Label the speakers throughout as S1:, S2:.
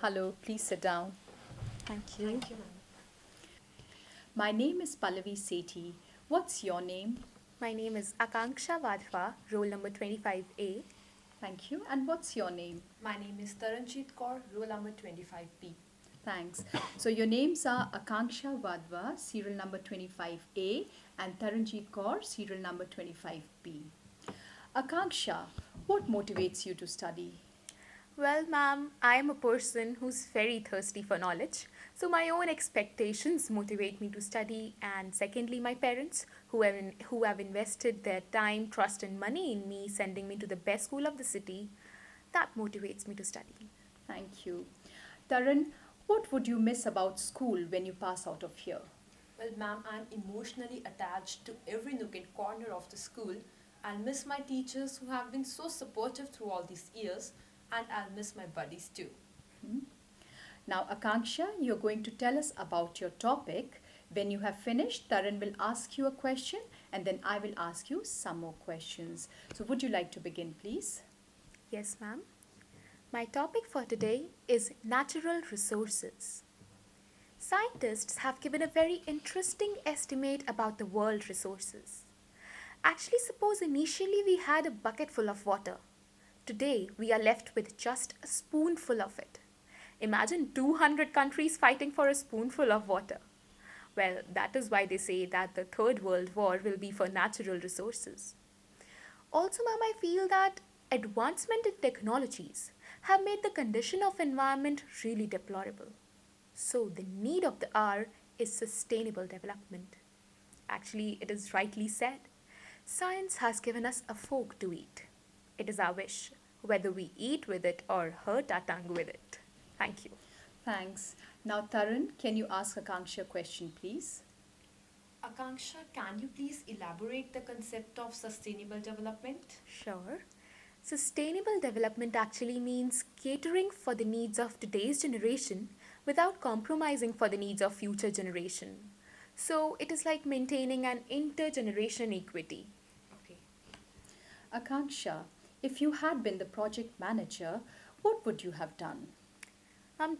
S1: Hello, please sit down.
S2: Thank you.
S1: My name is Pallavi Sethi. What's your name?
S2: My name is Akanksha Wadhwa, roll number 25A.
S1: Thank you. And what's your name?
S3: My name is Taranjit Kaur, roll number 25B.
S1: Thanks. So your names are Akanksha Wadhwa, serial number 25A, and Taranjeet Kaur, serial number 25B. Akanksha, what motivates you to study?
S2: Well, ma'am, I am a person who's very thirsty for knowledge. So my own expectations motivate me to study, and secondly, my parents, who have invested their time, trust, and money in me, sending me to the best school of the city, that motivates me to study.
S1: Thank you. Taran, what would you miss about school when you pass out of here?
S3: Well, ma'am, I'm emotionally attached to every nook and corner of the school. I'll miss my teachers who have been so supportive through all these years, and I'll miss my buddies too.
S1: Hmm? Now, Akanksha, you're going to tell us about your topic. When you have finished, Taran will ask you a question and then I will ask you some more questions. So, would you like to begin, please?
S2: Yes, ma'am. My topic for today is natural resources. Scientists have given a very interesting estimate about the world resources. Actually, suppose initially we had a bucket full of water. Today, we are left with just a spoonful of it. Imagine 200 countries fighting for a spoonful of water. Well, that is why they say that the Third World War will be for natural resources. Also, ma'am, I feel that advancement in technologies have made the condition of environment really deplorable. So, the need of the hour is sustainable development. Actually, it is rightly said. Science has given us a fork to eat. It is our wish, whether we eat with it or hurt our tongue with it. Thank you.
S1: Thanks. Now, Taran, can you ask Akanksha a question, please?
S3: Akanksha, can you please elaborate the concept of sustainable development?
S2: Sure. Sustainable development actually means catering for the needs of today's generation without compromising for the needs of future generation. So it is like maintaining an intergeneration equity.
S3: Okay.
S1: Akanksha, if you had been the project manager, what would you have done?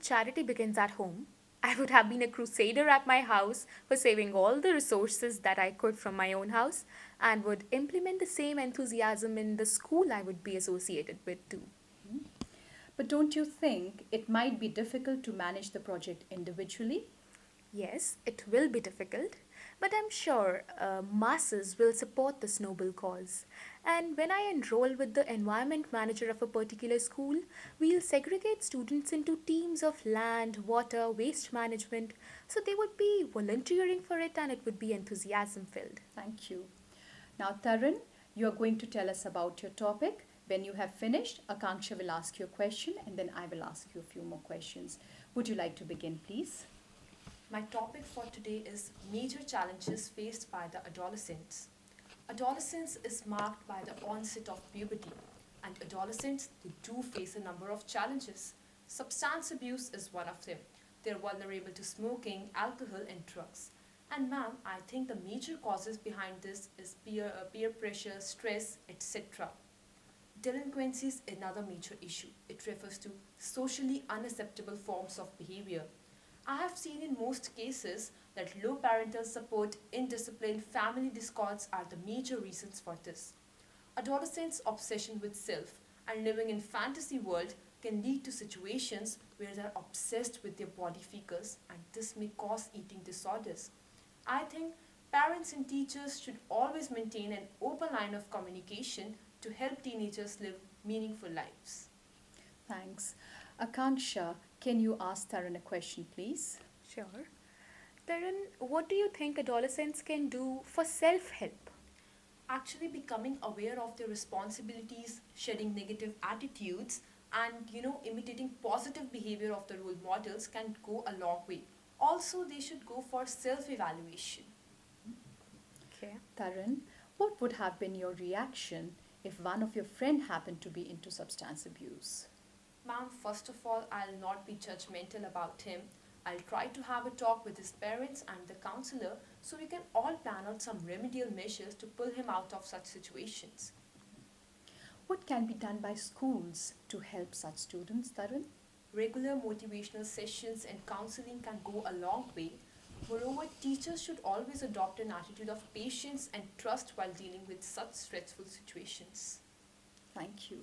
S2: Charity begins at home. I would have been a crusader at my house for saving all the resources that I could from my own house and would implement the same enthusiasm in the school I would be associated with too.
S1: Hmm? But don't you think it might be difficult to manage the project individually?
S2: Yes, it will be difficult, but I'm sure masses will support this noble cause. And when I enroll with the environment manager of a particular school, we'll segregate students into teams of land, water, waste management, so they would be volunteering for it and it would be enthusiasm filled.
S1: Thank you. Now, Taran, you are going to tell us about your topic. When you have finished, Akanksha will ask you a question and then I will ask you a few more questions. Would you like to begin, please?
S3: My topic for today is major challenges faced by the adolescents. Adolescence is marked by the onset of puberty, and adolescents they do face a number of challenges. Substance abuse is one of them. They're vulnerable to smoking, alcohol, and drugs. And ma'am, I think the major causes behind this is peer pressure, stress, etc. Delinquency is another major issue. It refers to socially unacceptable forms of behavior. I have seen in most cases that low parental support, indiscipline, family discords are the major reasons for this. Adolescents' obsession with self and living in fantasy world can lead to situations where they are obsessed with their body figures and this may cause eating disorders. I think parents and teachers should always maintain an open line of communication to help teenagers live meaningful lives.
S1: Thanks. Akanksha, can you ask Taran a question, please?
S2: Sure. Tarun, what do you think adolescents can do for self help?
S3: Actually becoming aware of their responsibilities, shedding negative attitudes, and imitating positive behavior of the role models can go a long way. Also, they should go for self evaluation.
S2: Okay.
S1: Taran, what would have been your reaction if one of your friend happened to be into substance abuse?
S3: Ma'am, first of all, I'll not be judgmental about him. I'll try to have a talk with his parents and the counselor so we can all plan out some remedial measures to pull him out of such situations.
S1: What can be done by schools to help such students, Taran?
S3: Regular motivational sessions and counseling can go a long way. Moreover, teachers should always adopt an attitude of patience and trust while dealing with such stressful situations.
S1: Thank you.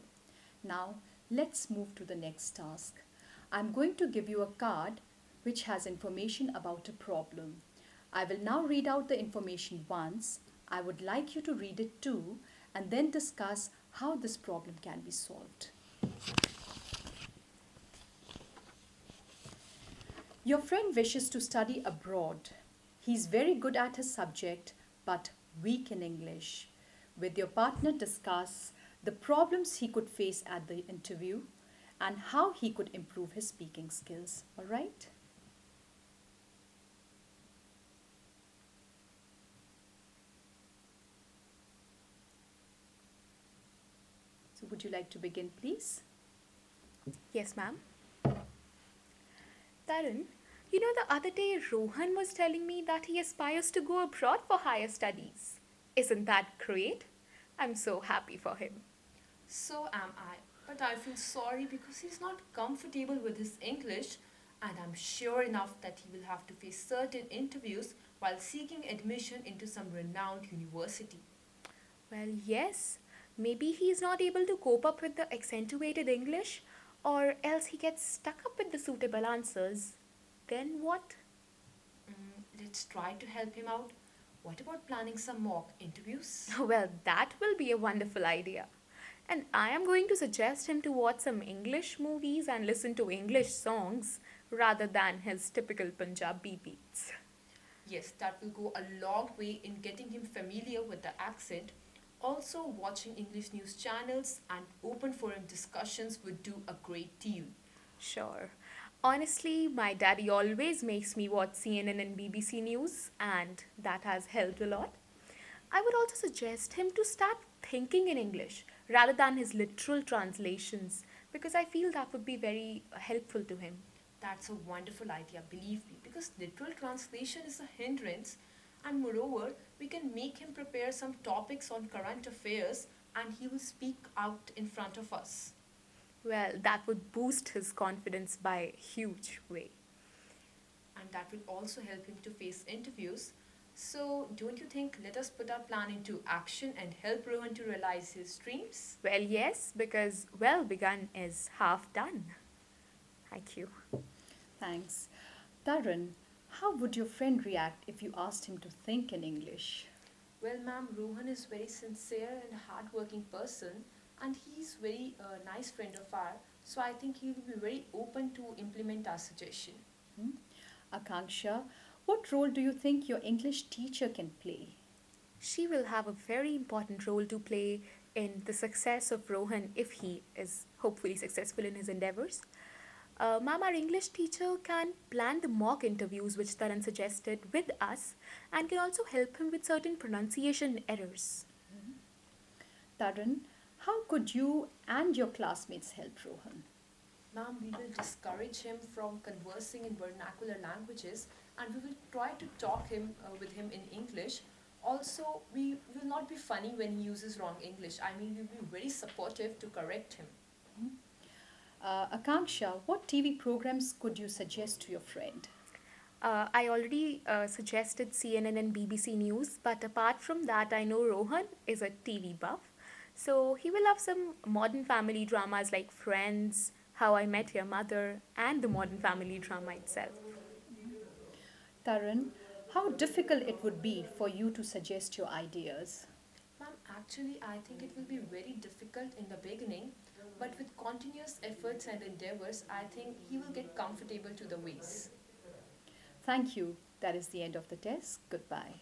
S1: Now, let's move to the next task. I'm going to give you a card which has information about a problem. I will now read out the information once. I would like you to read it too and then discuss how this problem can be solved. Your friend wishes to study abroad. He's very good at his subject but weak in English. With your partner, discuss the problems he could face at the interview and how he could improve his speaking skills. All right? So, would you like to begin, please?
S2: Yes, ma'am. Tarun, you know, the other day Rohan was telling me that he aspires to go abroad for higher studies. Isn't that great? I'm so happy for him.
S3: So am I. But I feel sorry because he's not comfortable with his English, and I'm sure enough that he will have to face certain interviews while seeking admission into some renowned university.
S2: Well, yes. Maybe he's not able to cope up with the accentuated English, or else he gets stuck up with the suitable answers. Then what?
S3: Let's try to help him out. What about planning some mock interviews?
S2: Well, that will be a wonderful idea. And I am going to suggest him to watch some English movies and listen to English songs rather than his typical Punjabi beats.
S3: Yes, that will go a long way in getting him familiar with the accent. Also, watching English news channels and open forum discussions would do a great deal.
S2: Sure. Honestly, my daddy always makes me watch CNN and BBC News, and that has helped a lot. I would also suggest him to start thinking in English rather than his literal translations because I feel that would be very helpful to him.
S3: That's a wonderful idea, believe me, because literal translation is a hindrance, and moreover, we can make him prepare some topics on current affairs and he will speak out in front of us.
S2: Well, that would boost his confidence by a huge way.
S3: And that will also help him to face interviews. So, don't you think let us put our plan into action and help Rohan to realize his dreams?
S2: Well, yes, because well begun is half done. Thank you.
S1: Thanks. Tarun, how would your friend react if you asked him to think in English?
S3: Well, ma'am, Rohan is very sincere and hardworking person, and he's very nice friend of ours. So I think he will be very open to implement our suggestion.
S1: Hmm? Akanksha, what role do you think your English teacher can play?
S2: She will have a very important role to play in the success of Rohan if he is hopefully successful in his endeavors. Ma'am, our English teacher can plan the mock interviews which Taran suggested with us and can also help him with certain pronunciation errors.
S1: Tarun, how could you and your classmates help Rohan?
S3: Ma'am, we will discourage him from conversing in vernacular languages, and we will try to talk with him in English. Also, we will not be funny when he uses wrong English. I mean, we will be very supportive to correct him.
S1: Akanksha, what TV programs could you suggest to your friend?
S2: I already suggested CNN and BBC News, but apart from that, I know Rohan is a TV buff. So he will have some modern family dramas like Friends, How I Met Your Mother, and the modern family drama itself.
S1: Tarun, how difficult it would be for you to suggest your ideas?
S3: Ma'am, actually, I think it will be very difficult in the beginning, but with continuous efforts and endeavors, I think he will get comfortable to the ways.
S1: Thank you. That is the end of the test. Goodbye.